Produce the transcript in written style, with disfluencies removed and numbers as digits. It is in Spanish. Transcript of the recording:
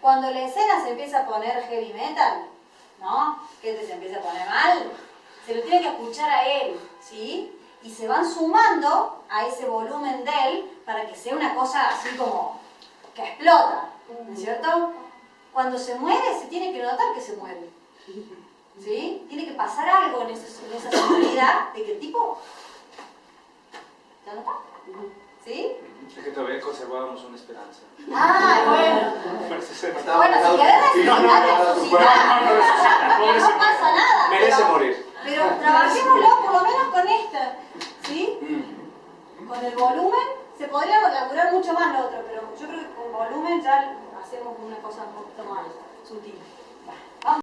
Cuando la escena se empieza a poner heavy metal, ¿no? Que se empieza a poner mal, se lo tiene que escuchar a él, ¿sí? Y se van sumando a ese volumen de él para que sea una cosa así como que explota, ¿no es cierto? Cuando se mueve, se tiene que notar que se mueve, ¿sí? Tiene que pasar algo en esa sonoridad de que el tipo... ¿Te nota? ¿Sí? Es que todavía conservábamos una esperanza. Ah, bueno. Bueno, si querés resucitar, no pasa nada. Merece morir. Pero trabajémoslo por lo menos con esta, ¿sí? Con el volumen, se podría laburar mucho más lo otro, pero yo creo que con volumen ya hacemos una cosa un poquito más sutil.